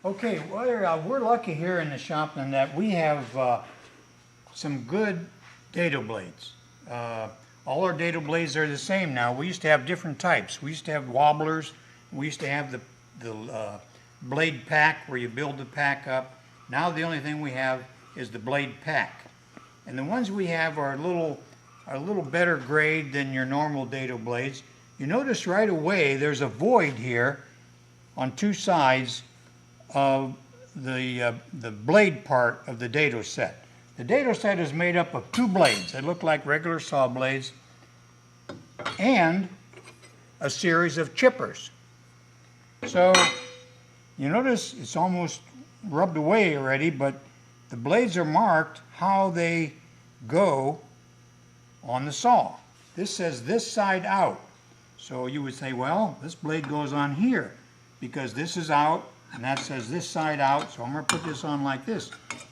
Okay, well, we're lucky here in the shop in that we have some good dado blades. All our dado blades are the same now. We used to have different types. We used to have wobblers. We used to have the blade pack where you build the pack up. Now the only thing we have is the blade pack. And the ones we have are a little better grade than your normal dado blades. You notice right away there's a void here on two sides of the blade part of the dado set. The dado set is made up of two blades that look like regular saw blades and a series of chippers. So you notice it's almost rubbed away already, but the blades are marked how they go on the saw. This says this side out. So you would say, well, this blade goes on here because this is out and that says this side out, so I'm going to put this on like this.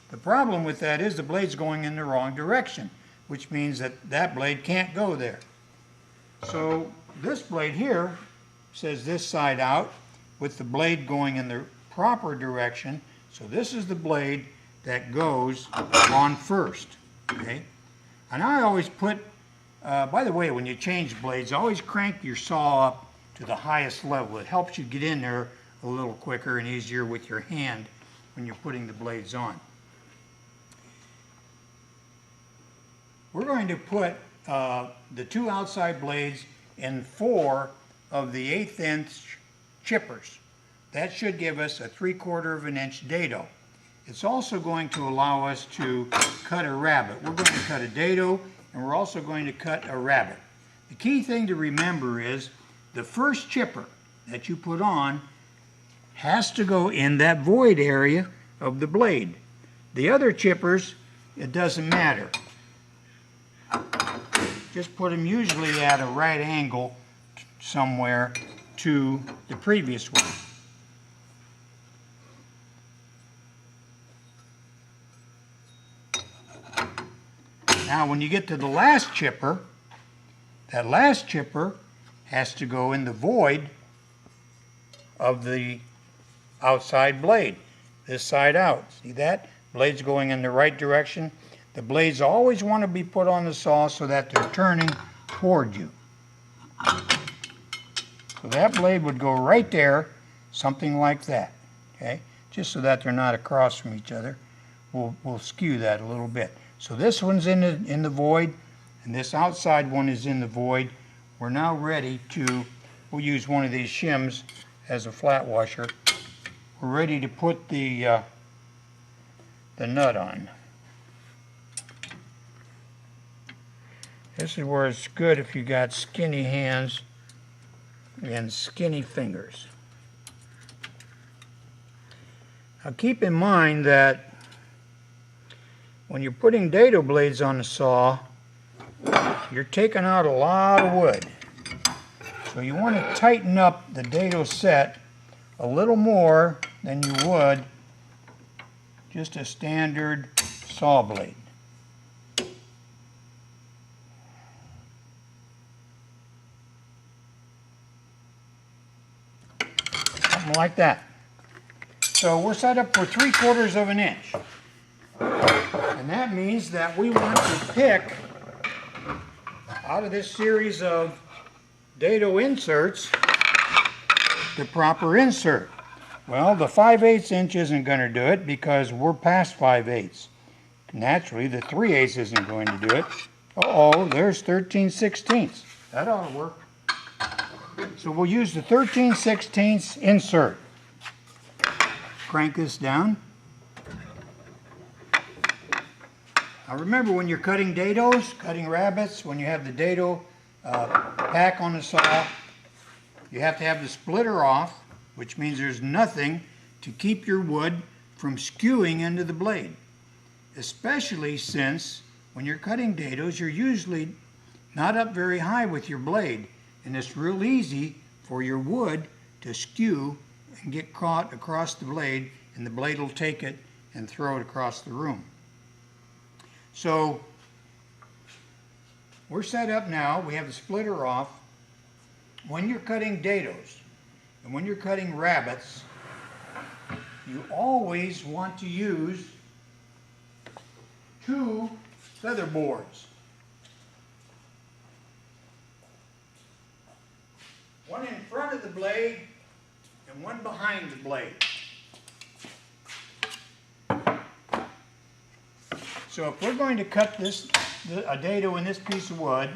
The problem with that is the blade's going in the wrong direction, which means that that blade can't go there. So this blade here says this side out with the blade going in the proper direction. So this is the blade that goes on first. Okay? And I always put, by the way, when you change blades, always crank your saw up to the highest level. It helps you get in there a little quicker and easier with your hand when you're putting the blades on. We're going to put the two outside blades in 4 of the 1/8 inch chippers. That should give us a 3/4 inch dado. It's also going to allow us to cut a rabbet. We're going to cut a dado and we're also going to cut a rabbet. The key thing to remember is the first chipper that you put on has to go in that void area of the blade. The other chippers, it doesn't matter. Just put them usually at a right angle somewhere to the previous one. Now when you get to the last chipper, that last chipper has to go in the void of the outside blade, this side out. See that? Blade's going in the right direction. The blades always want to be put on the saw so that they're turning toward you. So that blade would go right there, something like that. Okay? Just so that they're not across from each other. We'll skew that a little bit. So this one's in the void, and this outside one is in the void. We're now ready to, we'll use one of these shims as a flat washer. We're ready to put the nut on. This is where it's good if you got skinny hands and skinny fingers. Now keep in mind that when you're putting dado blades on the saw, you're taking out a lot of wood. So you want to tighten up the dado set a little more than you would just a standard saw blade. Something like that. So we're set up for 3/4 inch. And that means that we want to pick out of this series of dado inserts the proper insert. Well, the 5/8 inch isn't going to do it because we're past 5/8. Naturally, the 3/8 isn't going to do it. Uh-oh, there's 13/16. That ought to work. So we'll use the 13/16 insert. Crank this down. Now remember, when you're cutting dados, cutting rabbets, when you have the dado pack on the saw, you have to have the splitter off, which means there's nothing to keep your wood from skewing into the blade. Especially since when you're cutting dados, you're usually not up very high with your blade, and it's real easy for your wood to skew and get caught across the blade, and the blade will take it and throw it across the room. So we're set up now. We have the splitter off. When you're cutting dados and when you're cutting rabbets, you always want to use 2 feather boards. One in front of the blade and one behind the blade. So if we're going to cut a dado in this piece of wood,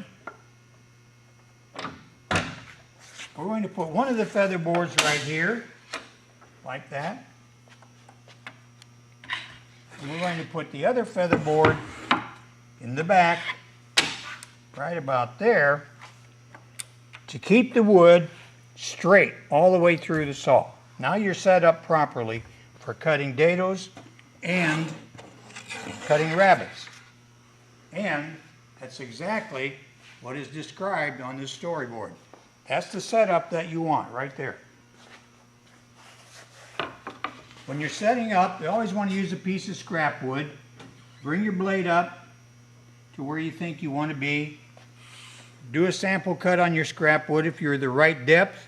we're going to put one of the feather boards right here, like that. And we're going to put the other feather board in the back, right about there, to keep the wood straight all the way through the saw. Now you're set up properly for cutting dados and cutting rabbets. And that's exactly what is described on this storyboard. That's the setup that you want right there. When you're setting up, you always want to use a piece of scrap wood. Bring your blade up to where you think you want to be. Do a sample cut on your scrap wood if you're the right depth.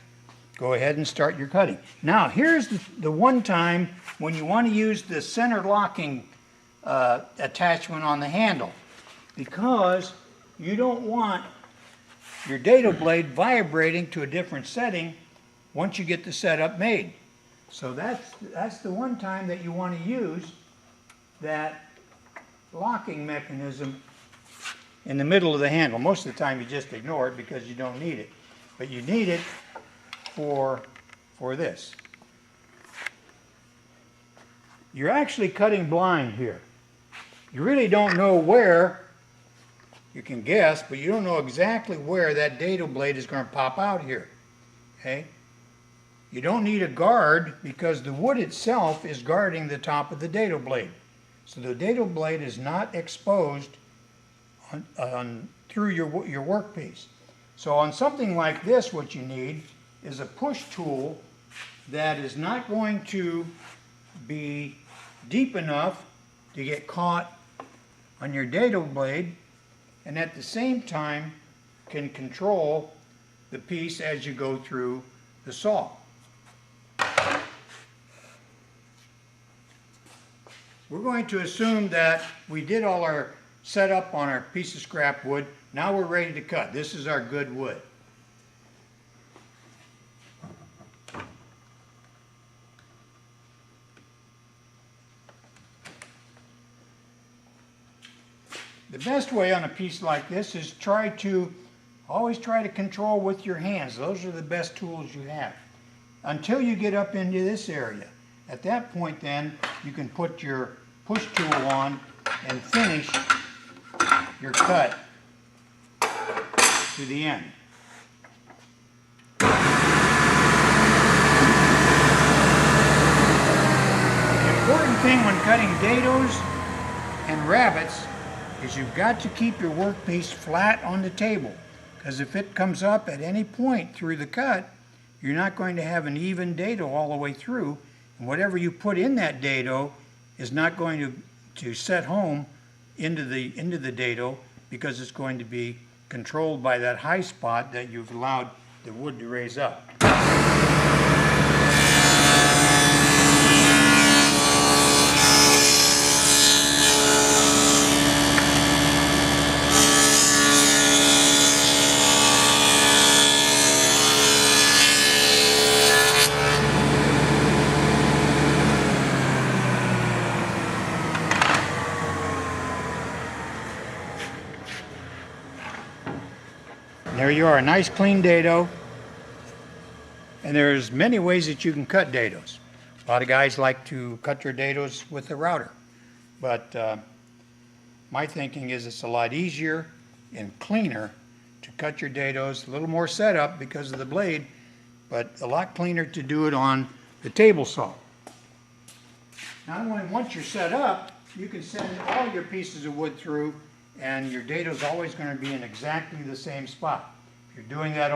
Go ahead and start your cutting. Now here's the one time when you want to use the center locking attachment on the handle, because you don't want your dado blade vibrating to a different setting once you get the setup made. So that's the one time that you want to use that locking mechanism in the middle of the handle. Most of the time you just ignore it because you don't need it, but you need it for this. You're actually cutting blind here. You really don't know where. You can guess, but you don't know exactly where that dado blade is going to pop out here. Okay? You don't need a guard because the wood itself is guarding the top of the dado blade. So the dado blade is not exposed through your workpiece. So on something like this, what you need is a push tool that is not going to be deep enough to get caught on your dado blade, and at the same time can control the piece as you go through the saw. We're going to assume that we did all our setup on our piece of scrap wood. Now we're ready to cut. This is our good wood. The best way on a piece like this is always try to control with your hands. Those are the best tools you have. Until you get up into this area. At that point then, you can put your push tool on and finish your cut to the end. The important thing when cutting dados and rabbets is you've got to keep your workpiece flat on the table, because if it comes up at any point through the cut, you're not going to have an even dado all the way through, and whatever you put in that dado is not going to set home into the dado, because it's going to be controlled by that high spot that you've allowed the wood to raise up. There you are, a nice clean dado. And there's many ways that you can cut dados. A lot of guys like to cut their dados with a router. But my thinking is it's a lot easier and cleaner to cut your dados. A little more setup because of the blade, but a lot cleaner to do it on the table saw. Not only once you're set up, you can send all your pieces of wood through, and your dado is always going to be in exactly the same spot. If you're doing that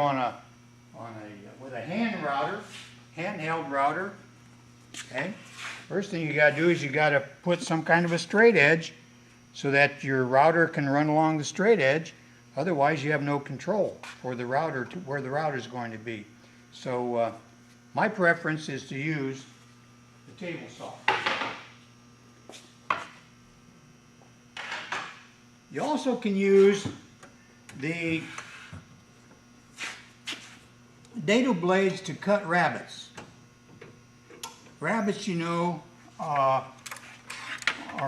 with a handheld router, okay, first thing you got to do is you got to put some kind of a straight edge so that your router can run along the straight edge. Otherwise, you have no control for the router to where the router is going to be. So my preference is to use the table saw. You also can use the dado blades to cut rabbets. Rabbets, you know, are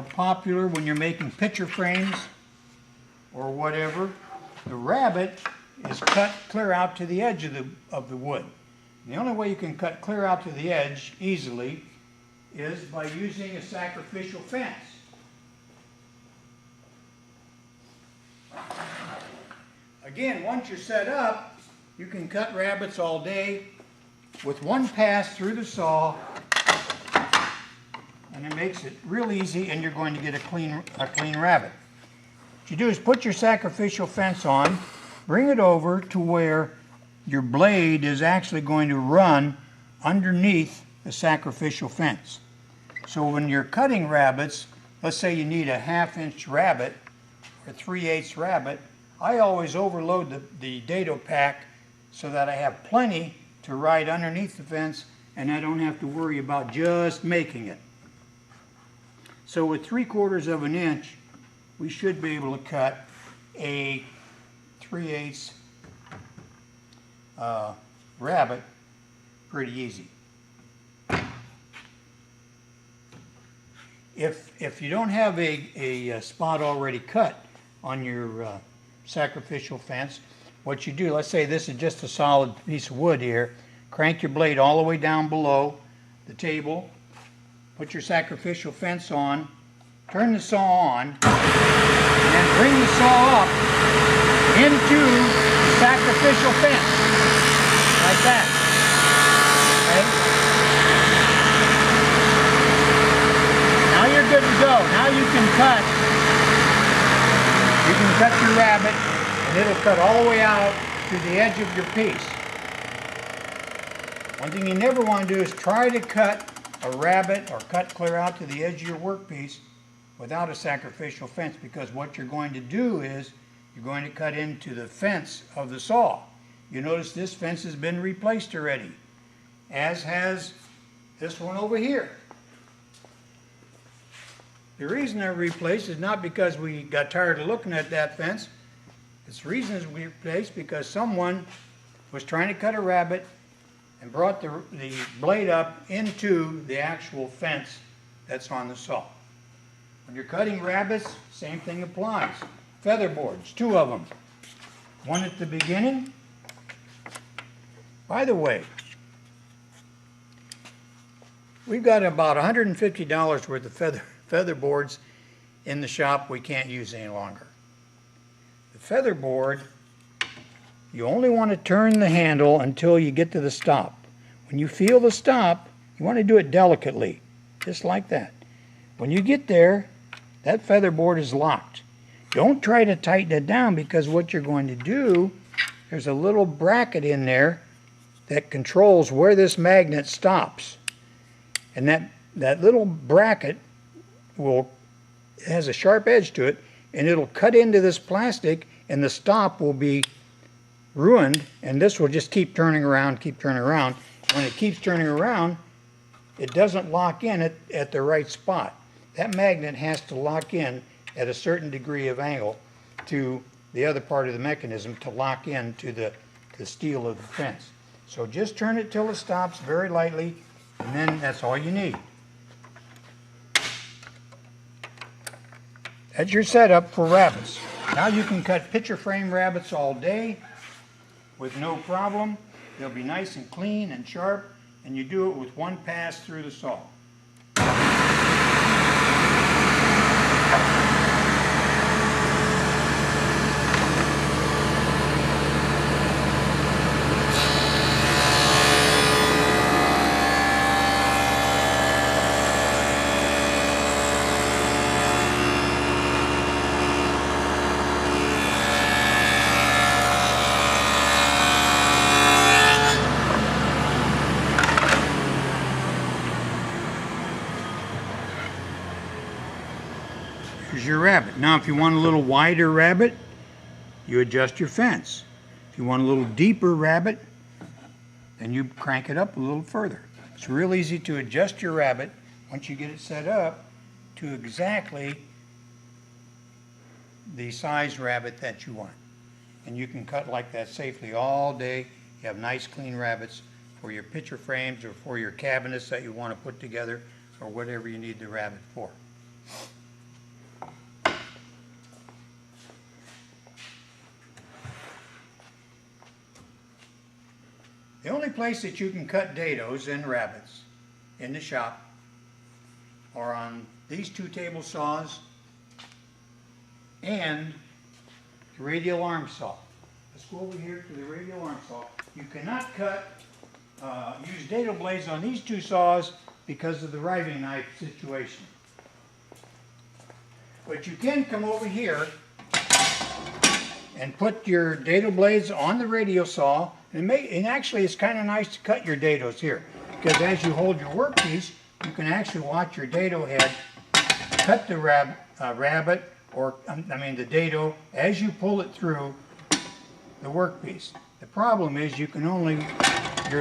popular when you're making picture frames or whatever. The rabbet is cut clear out to the edge of the wood. And the only way you can cut clear out to the edge easily is by using a sacrificial fence. Again, once you're set up, you can cut rabbets all day with one pass through the saw, and it makes it real easy, and you're going to get a clean rabbit. What you do is put your sacrificial fence on, bring it over to where your blade is actually going to run underneath the sacrificial fence. So when you're cutting rabbits, let's say you need a 1/2-inch rabbit or 3/8 rabbit, I always overload the dado pack so that I have plenty to ride underneath the fence and I don't have to worry about just making it. So with 3/4 of an inch, we should be able to cut a 3/8 rabbit pretty easy. If you don't have a spot already cut on your sacrificial fence, what you do, let's say this is just a solid piece of wood here, crank your blade all the way down below the table, put your sacrificial fence on, turn the saw on, and then bring the saw up into the sacrificial fence, like that. Okay? Now you're good to go. Now you can cut your rabbit, and it'll cut all the way out to the edge of your piece. One thing you never want to do is try to cut a rabbit or cut clear out to the edge of your workpiece without a sacrificial fence, because what you're going to do is you're going to cut into the fence of the saw. You notice this fence has been replaced already, as has this one over here. The reason they're replaced is not because we got tired of looking at that fence. The reason it's replaced because someone was trying to cut a rabbit and brought the blade up into the actual fence that's on the saw. When you're cutting rabbits, same thing applies. Feather boards, 2 of them. One at the beginning. By the way, we've got about $150 worth of feather boards in the shop we can't use any longer. The feather board, you only want to turn the handle until you get to the stop. When you feel the stop, you want to do it delicately, just like that. When you get there, that feather board is locked. Don't try to tighten it down, because what you're going to do, there's a little bracket in there that controls where this magnet stops. And that little bracket has a sharp edge to it, and it'll cut into this plastic, and the stop will be ruined, and this will just keep turning around, keep turning around. When it keeps turning around, it doesn't lock in at the right spot. That magnet has to lock in at a certain degree of angle to the other part of the mechanism to lock into the steel of the fence. So just turn it till it stops very lightly, and then that's all you need. That's your setup for rabbits. Now you can cut picture frame rabbits all day with no problem. They'll be nice and clean and sharp, and you do it with one pass through the saw. Here's your rabbit. Now if you want a little wider rabbit, you adjust your fence. If you want a little deeper rabbit, then you crank it up a little further. It's real easy to adjust your rabbit once you get it set up to exactly the size rabbet that you want. And you can cut like that safely all day. You have nice clean rabbets for your picture frames or for your cabinets that you want to put together or whatever you need the rabbet for. The only place that you can cut dados and rabbets in the shop are on these two table saws and the radial arm saw. Let's go over here to the radial arm saw. You cannot use dado blades on these two saws because of the riving knife situation. But you can come over here and put your dado blades on the radial saw, and actually it's kind of nice to cut your dados here, because as you hold your workpiece, you can actually watch your dado head cut the rabbet, or the dado, as you pull it through the workpiece. The problem is you're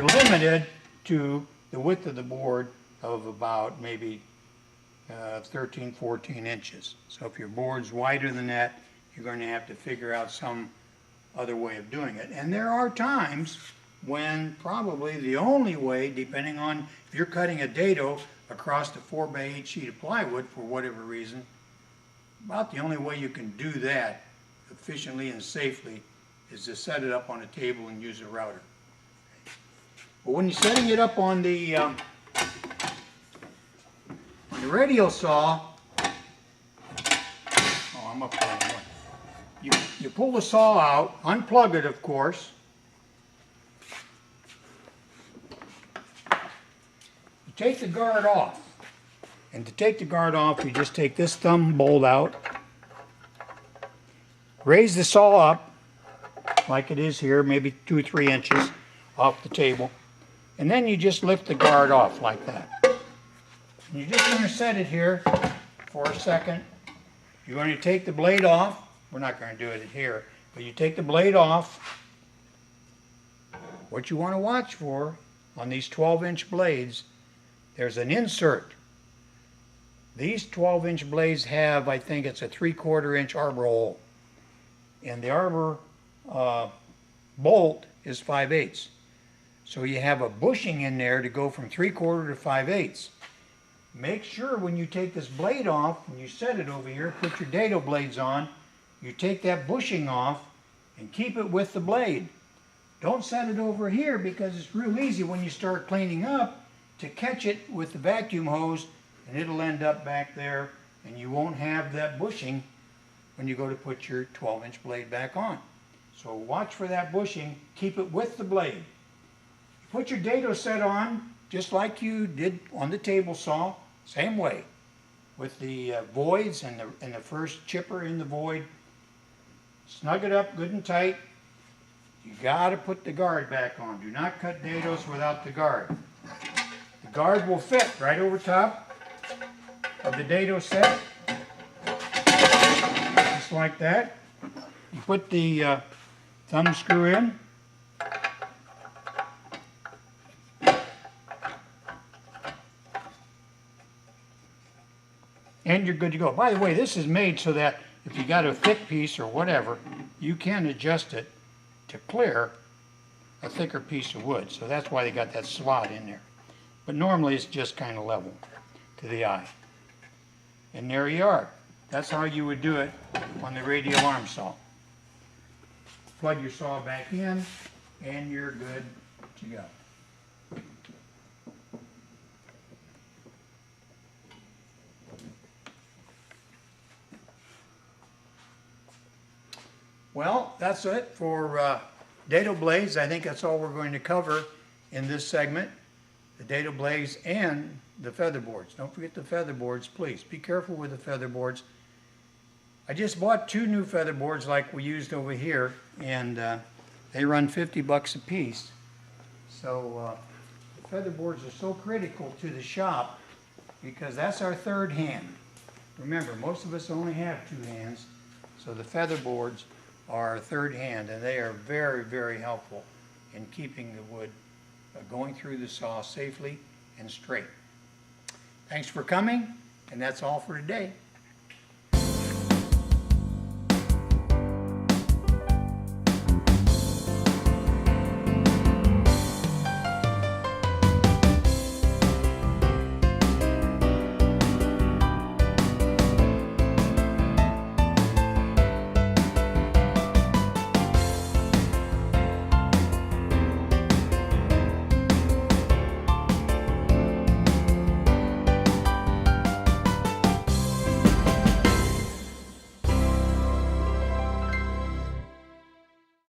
limited to the width of the board of about maybe 13, 14 inches. So if your board's wider than that, you're going to have to figure out some other way of doing it. And there are times when probably the only way, depending on if you're cutting a dado across the 4x8 sheet of plywood for whatever reason, about the only way you can do that efficiently and safely is to set it up on a table and use a router. But when you're setting it up on the radial saw, I'm up there. You pull the saw out, unplug it of course. You take the guard off. And to take the guard off, you just take this thumb bolt out, raise the saw up like it is here, maybe 2 or 3 inches off the table, and then you just lift the guard off like that. And you're just going to set it here for a second. You're going to take the blade off. We're not going to do it here, but you take the blade off. What you want to watch for on these 12-inch blades, there's an insert. These 12-inch blades have, I think it's a 3/4 inch arbor hole. And the arbor bolt is 5/8. So you have a bushing in there to go from 3/4 to 5/8. Make sure when you take this blade off, when you set it over here, put your dado blades on, you take that bushing off and keep it with the blade. Don't set it over here because it's real easy when you start cleaning up to catch it with the vacuum hose, and it'll end up back there and you won't have that bushing when you go to put your 12-inch blade back on. So watch for that bushing, keep it with the blade. Put your dado set on just like you did on the table saw, same way, with the voids and the first chipper in the void. Snug it up good and tight. You got to put the guard back on. Do not cut dados without the guard. The guard will fit right over top of the dado set, just like that. You put the thumb screw in. And you're good to go. By the way, this is made so that if you got a thick piece or whatever, you can adjust it to clear a thicker piece of wood. So that's why they got that slot in there. But normally it's just kind of level to the eye. And there you are. That's how you would do it on the radial arm saw. Plug your saw back in and you're good to go. Well, that's it for dado blades. I think that's all we're going to cover in this segment. The dado blades and the featherboards. Don't forget the featherboards, please. Be careful with the featherboards. I just bought 2 new featherboards like we used over here, and they run $50 a piece. So the featherboards are so critical to the shop because that's our third hand. Remember, most of us only have 2 hands, so the featherboards are our third hand, and they are very, very helpful in keeping the wood going through the saw safely and straight. Thanks for coming, and that's all for today.